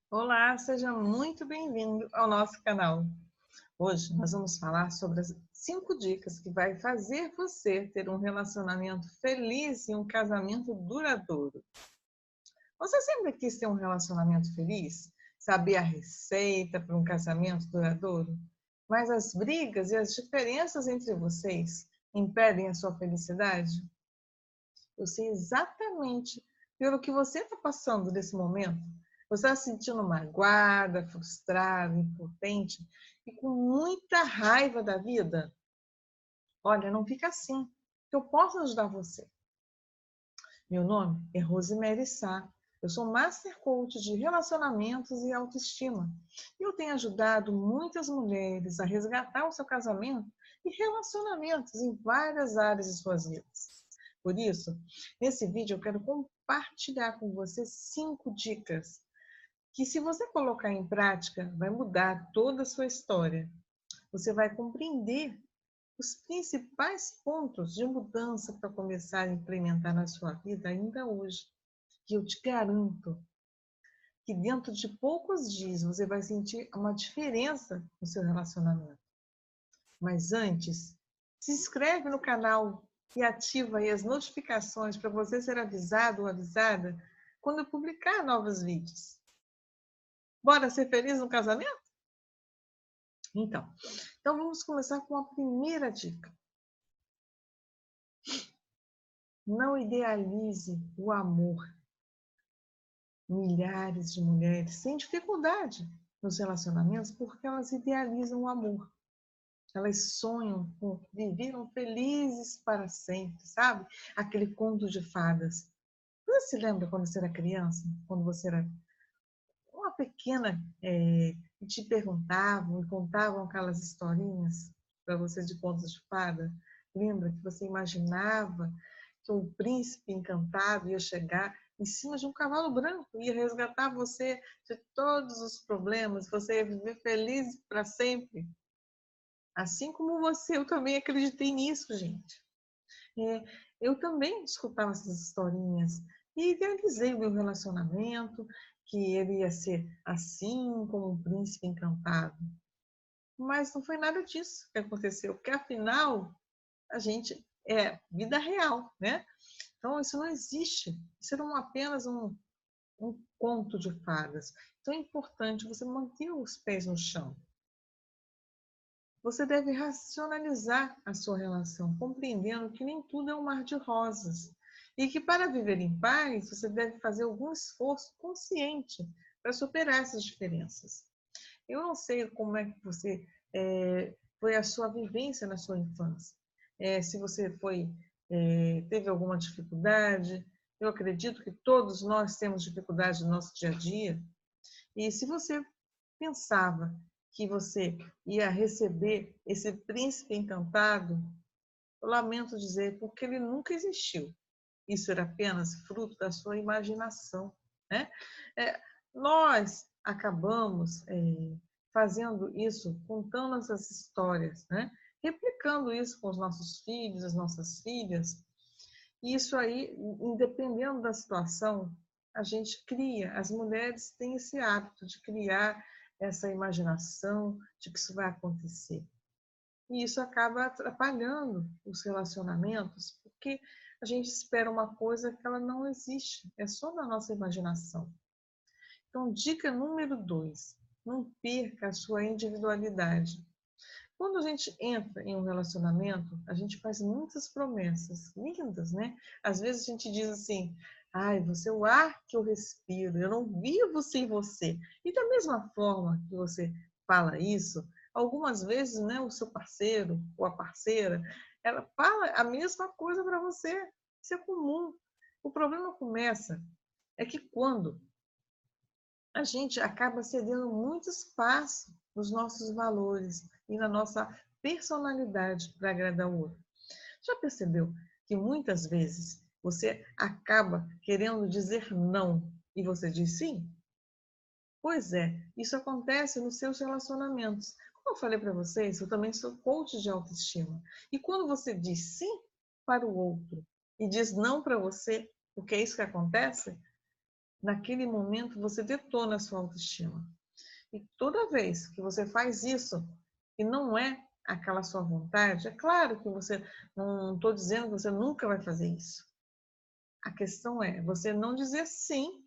Olá, seja muito bem-vindo ao nosso canal. Hoje nós vamos falar sobre as 5 dicas que vai fazer você ter um relacionamento feliz e um casamento duradouro. Você sempre quis ter um relacionamento feliz? Saber a receita para um casamento duradouro? Mas as brigas e as diferenças entre vocês impedem a sua felicidade? Eu sei exatamente pelo que você está passando nesse momento. Você está se sentindo magoada, frustrada, impotente e com muita raiva da vida? Olha, não fica assim, que eu posso ajudar você. Meu nome é Rosemary Sá. Eu sou Master Coach de Relacionamentos e Autoestima. E eu tenho ajudado muitas mulheres a resgatar o seu casamento e relacionamentos em várias áreas de suas vidas. Por isso, nesse vídeo eu quero compartilhar com você 5 dicas que, se você colocar em prática, vai mudar toda a sua história. Você vai compreender os principais pontos de mudança para começar a implementar na sua vida ainda hoje. E eu te garanto que dentro de poucos dias você vai sentir uma diferença no seu relacionamento. Mas antes, se inscreve no canal e ativa aí as notificações para você ser avisado ou avisada quando eu publicar novos vídeos. Bora ser feliz no casamento? Então vamos começar com a primeira dica. Não idealize o amor. Milhares de mulheres têm dificuldade nos relacionamentos porque elas idealizam o amor. Elas sonham com viveram felizes para sempre, sabe? Aquele conto de fadas. Você se lembra quando você era criança? Quando você era uma pequena, e te perguntavam e contavam aquelas historinhas para você de contos de fada? Lembra que você imaginava que um príncipe encantado ia chegar em cima de um cavalo branco, ia resgatar você de todos os problemas, você ia viver feliz para sempre? Assim como você, eu também acreditei nisso, gente. É, eu também escutava essas historinhas e idealizei o meu relacionamento, que ele ia ser assim, como um príncipe encantado. Mas não foi nada disso que aconteceu, porque afinal a gente é vida real, né? Então isso não existe, isso era apenas um conto de fadas. Então é importante você manter os pés no chão. Você deve racionalizar a sua relação, compreendendo que nem tudo é um mar de rosas. E que, para viver em paz, você deve fazer algum esforço consciente para superar essas diferenças. Eu não sei como é que você foi a sua vivência na sua infância. Se você teve alguma dificuldade, eu acredito que todos nós temos dificuldade no nosso dia a dia. E se você pensava que você ia receber esse príncipe encantado, eu lamento dizer, porque ele nunca existiu. Isso era apenas fruto da sua imaginação, né? É, nós acabamos fazendo isso, contando essas histórias, né? Replicando isso com os nossos filhos, as nossas filhas. E isso aí, independendo da situação, a gente cria. As mulheres têm esse hábito de criar essa imaginação de que isso vai acontecer. E isso acaba atrapalhando os relacionamentos, porque a gente espera uma coisa que ela não existe, é só na nossa imaginação. Então, dica número 2, não perca a sua individualidade. Quando a gente entra em um relacionamento, a gente faz muitas promessas lindas, né? Às vezes a gente diz assim: ai, você é o ar que eu respiro, eu não vivo sem você. E da mesma forma que você fala isso, algumas vezes, né, o seu parceiro ou a parceira, ela fala a mesma coisa para você. Isso é comum. O problema começa é que quando a gente acaba cedendo muito espaço nos nossos valores e na nossa personalidade para agradar o outro. Já percebeu que muitas vezes você acaba querendo dizer não e você diz sim? Pois é, isso acontece nos seus relacionamentos. Como eu falei para vocês, eu também sou coach de autoestima. E quando você diz sim para o outro e diz não para você, porque é isso que acontece, naquele momento você detona a sua autoestima. E toda vez que você faz isso, e não é aquela sua vontade, é claro que você, não estou dizendo que você nunca vai fazer isso. A questão é você não dizer sim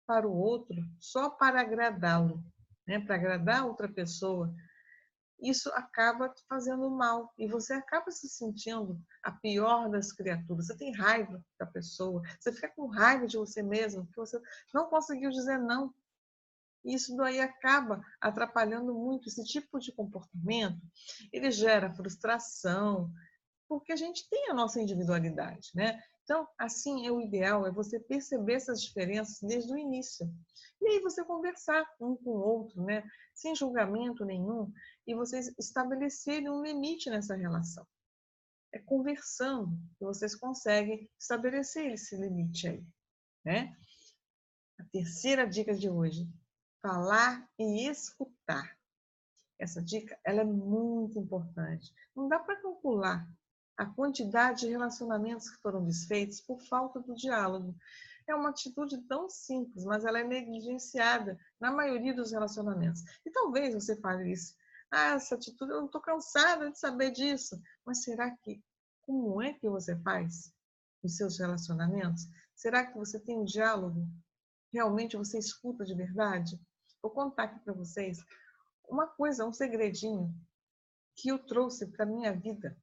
para o outro só para agradá-lo, né? Para agradar outra pessoa. Isso acaba te fazendo mal e você acaba se sentindo a pior das criaturas. Você tem raiva da pessoa, você fica com raiva de você mesmo, porque você não conseguiu dizer não. Isso daí acaba atrapalhando muito esse tipo de comportamento. Ele gera frustração, porque a gente tem a nossa individualidade, né? Então, assim, o ideal é você perceber essas diferenças desde o início. E aí você conversar um com o outro, né? Sem julgamento nenhum, e vocês estabelecerem um limite nessa relação. É conversando que vocês conseguem estabelecer esse limite aí, né? A terceira dica de hoje, falar e escutar. Essa dica, ela é muito importante. Não dá para calcular a quantidade de relacionamentos que foram desfeitos por falta do diálogo. É uma atitude tão simples, mas ela é negligenciada na maioria dos relacionamentos. E talvez você fale isso. Ah, essa atitude, eu estou cansada de saber disso. Mas será que, como é que você faz nos seus relacionamentos? Será que você tem um diálogo? Realmente você escuta de verdade? Vou contar aqui para vocês uma coisa, um segredinho que eu trouxe para a minha vida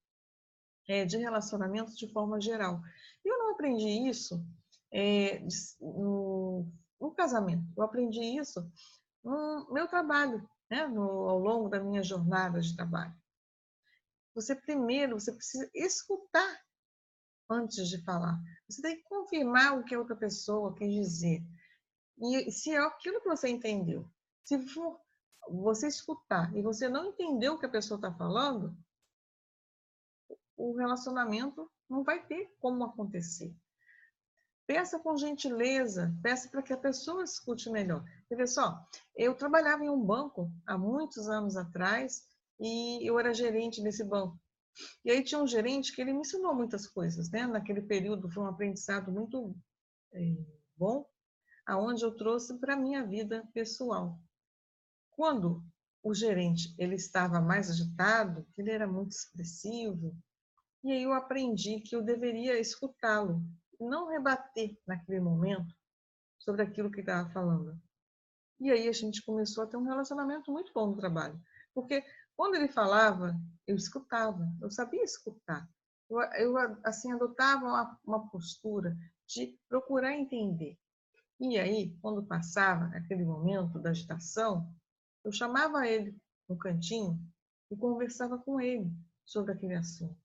de relacionamento de forma geral. Eu não aprendi isso no casamento, eu aprendi isso no meu trabalho, né? Ao longo da minha jornada de trabalho. Você precisa escutar antes de falar. Você tem que confirmar o que a outra pessoa quer dizer. E se é aquilo que você entendeu. Se for você escutar e você não entendeu o que a pessoa está falando, o relacionamento não vai ter como acontecer. Peça com gentileza, peça para que a pessoa escute melhor. Quer ver só, eu trabalhava em um banco há muitos anos atrás e eu era gerente desse banco. E aí tinha um gerente que ele me ensinou muitas coisas, né? Naquele período foi um aprendizado muito bom, aonde eu trouxe para a minha vida pessoal. Quando o gerente ele estava mais agitado, ele era muito expressivo, e aí eu aprendi que eu deveria escutá-lo, não rebater naquele momento sobre aquilo que ele estava falando. E aí a gente começou a ter um relacionamento muito bom no trabalho, porque quando ele falava, eu escutava, eu sabia escutar. Eu assim, adotava uma postura de procurar entender. E aí, quando passava aquele momento da agitação, eu chamava ele no cantinho e conversava com ele sobre aquele assunto.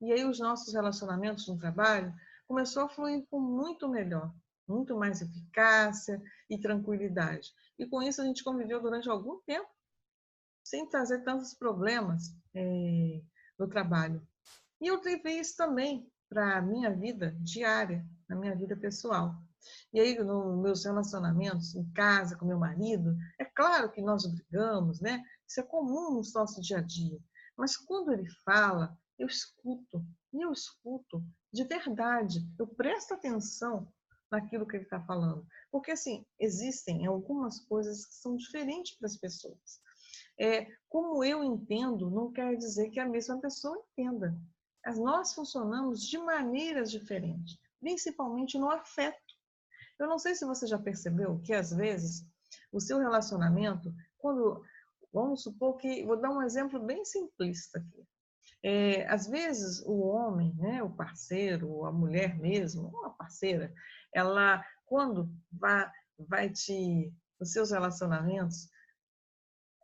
E aí os nossos relacionamentos no trabalho começou a fluir com muito melhor, muito mais eficácia e tranquilidade. E com isso a gente conviveu durante algum tempo, sem trazer tantos problemas no trabalho. E eu levei isso também para a minha vida diária, na minha vida pessoal. E aí, nos meus relacionamentos em casa com meu marido, é claro que nós brigamos, né? Isso é comum no nosso dia a dia. Mas quando ele fala, eu escuto. E eu escuto de verdade. Eu presto atenção naquilo que ele está falando. Porque, assim, existem algumas coisas que são diferentes para as pessoas. Como eu entendo, não quer dizer que a mesma pessoa entenda. Nós funcionamos de maneiras diferentes, principalmente no afeto. Eu não sei se você já percebeu que, às vezes, o seu relacionamento, quando, vamos supor que, vou dar um exemplo bem simplista aqui. Às vezes, o homem, né, o parceiro, a mulher mesmo, ou a parceira, ela, quando os seus relacionamentos,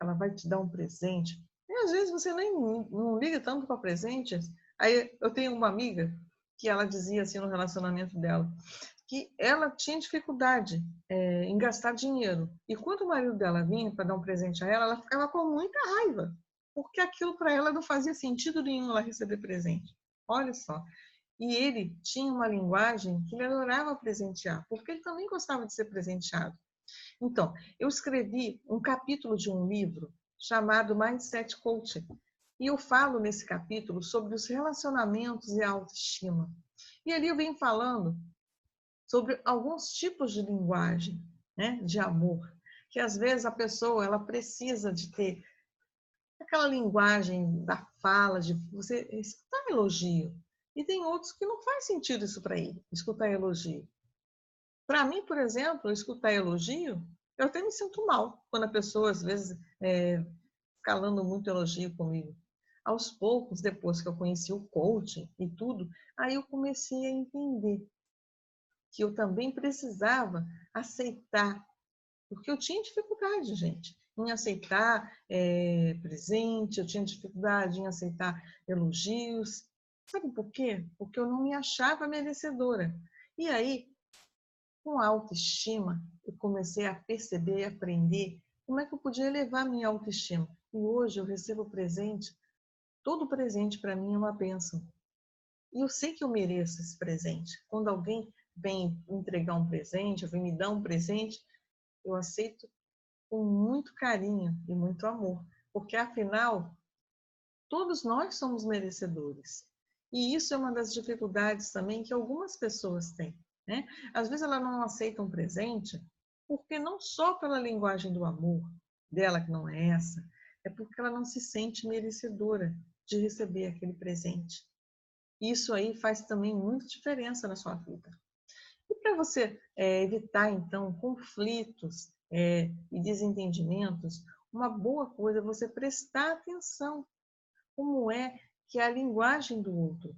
ela vai te dar um presente. E às vezes você nem não liga tanto para presentes. Aí eu tenho uma amiga que ela dizia assim no relacionamento dela, que ela tinha dificuldade em gastar dinheiro. E quando o marido dela vinha para dar um presente a ela, ela ficava com muita raiva, porque aquilo para ela não fazia sentido nenhum ela receber presente. Olha só. E ele tinha uma linguagem que ele adorava presentear, porque ele também gostava de ser presenteado. Então, eu escrevi um capítulo de um livro chamado Mindset Coaching. E eu falo nesse capítulo sobre os relacionamentos e a autoestima. E ali eu venho falando sobre alguns tipos de linguagem, né, de amor, que às vezes a pessoa ela precisa de ter aquela linguagem da fala, de você escutar elogio. E tem outros que não faz sentido isso para ele, escutar elogio. Para mim, por exemplo, escutar elogio, eu até me sinto mal quando a pessoa, às vezes, calando muito elogio comigo. Aos poucos, depois que eu conheci o coaching e tudo, aí eu comecei a entender que eu também precisava aceitar, porque eu tinha dificuldade, gente, em aceitar presente, eu tinha dificuldade em aceitar elogios. Sabe por quê? Porque eu não me achava merecedora. E aí, com a autoestima, eu comecei a perceber e aprender como é que eu podia elevar a minha autoestima. E hoje eu recebo presente, todo presente para mim é uma bênção. E eu sei que eu mereço esse presente. Quando alguém vem me entregar um presente, ou vem me dar um presente, eu aceito com muito carinho e muito amor. Porque, afinal, todos nós somos merecedores. E isso é uma das dificuldades também que algumas pessoas têm, né? Às vezes ela não aceita um presente porque não só pela linguagem do amor dela, que não é essa, é porque ela não se sente merecedora de receber aquele presente. Isso aí faz também muita diferença na sua vida. E para você evitar, então, conflitos e desentendimentos, uma boa coisa é você prestar atenção como é que é a linguagem do outro.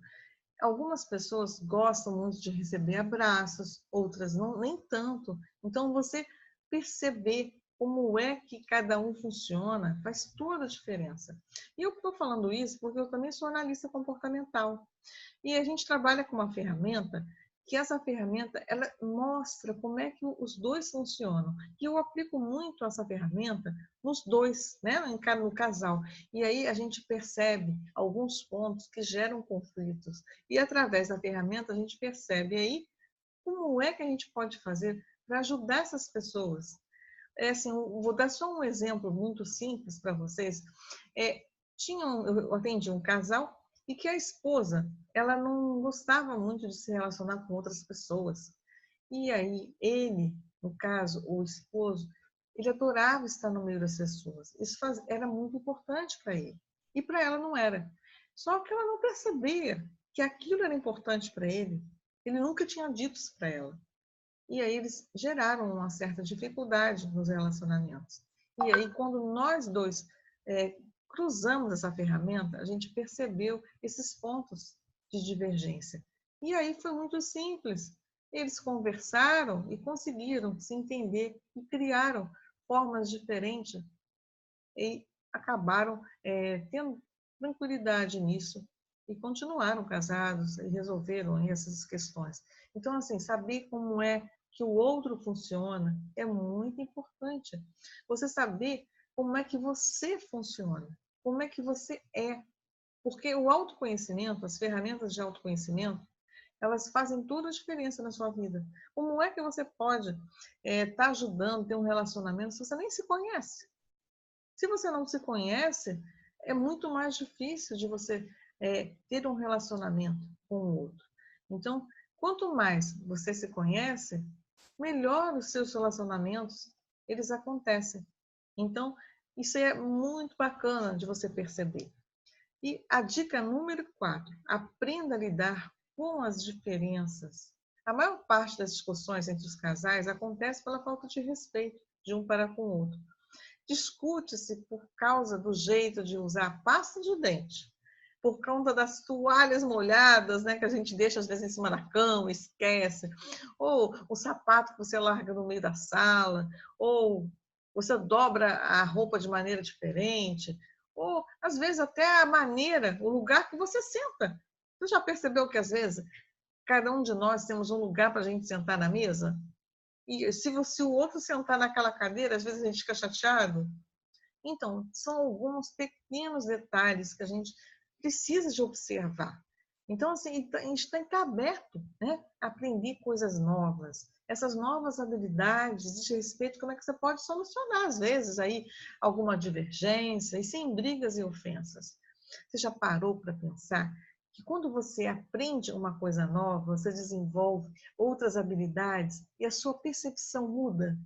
Algumas pessoas gostam muito de receber abraços, outras não, nem tanto. Então, você perceber como é que cada um funciona faz toda a diferença. E eu estou falando isso porque eu também sou analista comportamental. E a gente trabalha com uma ferramenta que essa ferramenta ela mostra como é que os dois funcionam. E eu aplico muito essa ferramenta nos dois, né, no casal. E aí a gente percebe alguns pontos que geram conflitos. E através da ferramenta a gente percebe aí como é que a gente pode fazer para ajudar essas pessoas. Assim, eu vou dar só um exemplo muito simples para vocês. Eu atendi um casal e que a esposa, ela não gostava muito de se relacionar com outras pessoas. E aí ele, no caso, o esposo, ele adorava estar no meio das pessoas. Era muito importante para ele. E para ela não era. Só que ela não percebia que aquilo era importante para ele. Ele nunca tinha dito isso para ela. E aí eles geraram uma certa dificuldade nos relacionamentos. E aí, quando nós dois cruzamos essa ferramenta, a gente percebeu esses pontos de divergência. E aí foi muito simples. Eles conversaram e conseguiram se entender e criaram formas diferentes e acabaram tendo tranquilidade nisso e continuaram casados e resolveram essas questões. Então, assim, saber como é que o outro funciona é muito importante. Você saber como é que você funciona, como é que você é. Porque o autoconhecimento, as ferramentas de autoconhecimento, elas fazem toda a diferença na sua vida. Como é que você pode estar ajudando a ter um relacionamento se você nem se conhece? Se você não se conhece, é muito mais difícil de você ter um relacionamento com o outro. Então, quanto mais você se conhece, melhor os seus relacionamentos eles acontecem. Então, isso é muito bacana de você perceber. E a dica número 4, aprenda a lidar com as diferenças. A maior parte das discussões entre os casais acontece pela falta de respeito de um para com o outro. Discute-se por causa do jeito de usar pasta de dente, por conta das toalhas molhadas, né, que a gente deixa às vezes em cima da cama, esquece, ou o sapato que você larga no meio da sala, ou você dobra a roupa de maneira diferente, ou às vezes até a maneira, o lugar que você senta. Você já percebeu que às vezes cada um de nós temos um lugar para a gente sentar na mesa? E se o outro sentar naquela cadeira, às vezes a gente fica chateado. Então, são alguns pequenos detalhes que a gente precisa de observar. Então, assim, a gente tem que estar aberto, né, a aprender coisas novas. Essas novas habilidades de respeito, como é que você pode solucionar, às vezes, aí, alguma divergência, e sem brigas e ofensas. Você já parou para pensar que quando você aprende uma coisa nova, você desenvolve outras habilidades e a sua percepção muda.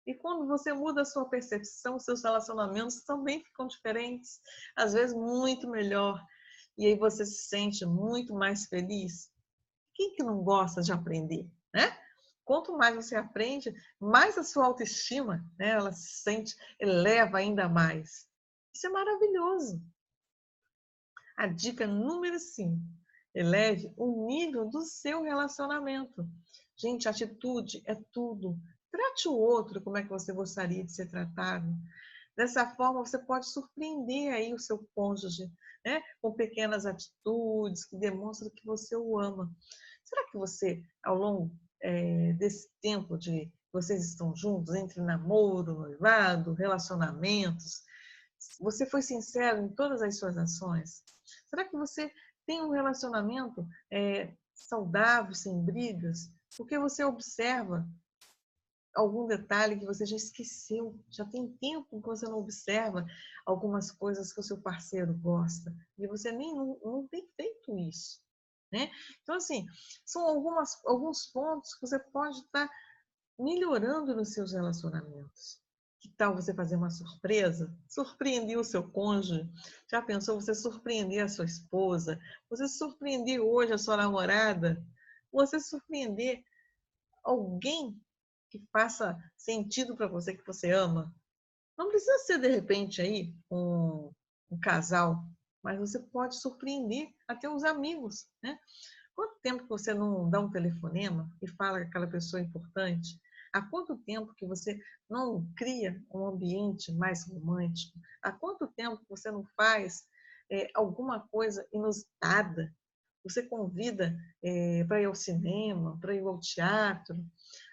E quando você muda a sua percepção, seus relacionamentos também ficam diferentes, às vezes muito melhor. E aí você se sente muito mais feliz. Quem que não gosta de aprender, né? Quanto mais você aprende, mais a sua autoestima, né, ela se sente, eleva ainda mais. Isso é maravilhoso. A dica número 5. Eleve o nível do seu relacionamento. Gente, atitude é tudo. Trate o outro como é que você gostaria de ser tratado. Dessa forma, você pode surpreender aí o seu cônjuge, né? Com pequenas atitudes que demonstram que você o ama. Será que você, ao longo desse tempo de vocês estão juntos, entre namoro, noivado, relacionamentos, você foi sincero em todas as suas ações? Será que você tem um relacionamento saudável, sem brigas? Porque você observa algum detalhe que você já esqueceu, já tem tempo que você não observa algumas coisas que o seu parceiro gosta e você nem não tem feito isso, né? Então, assim, são alguns pontos que você pode estar melhorando nos seus relacionamentos. Que tal você fazer uma surpresa? Surpreender o seu cônjuge? Já pensou você surpreender a sua esposa? Você surpreender hoje a sua namorada? Você surpreender alguém que faça sentido para você, que você ama? Não precisa ser, de repente, aí um casal, mas você pode surpreender até os amigos, né? Quanto tempo que você não dá um telefonema e fala com aquela pessoa importante? Há quanto tempo que você não cria um ambiente mais romântico? Há quanto tempo que você não faz alguma coisa inusitada? Você convida para ir ao cinema, para ir ao teatro?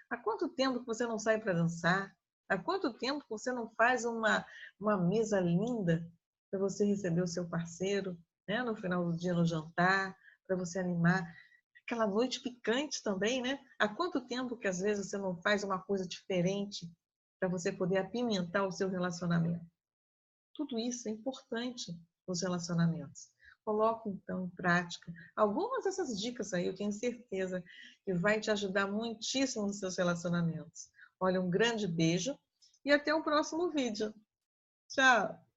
Há quanto tempo que você não sai para dançar? Há quanto tempo que você não faz uma mesa linda para você receber o seu parceiro, né, no final do dia no jantar, para você animar? Aquela noite picante também, né? Há quanto tempo que às vezes você não faz uma coisa diferente para você poder apimentar o seu relacionamento? Tudo isso é importante nos relacionamentos. Coloque então em prática algumas dessas dicas aí, eu tenho certeza que vai te ajudar muitíssimo nos seus relacionamentos. Olha, um grande beijo e até o próximo vídeo. Tchau!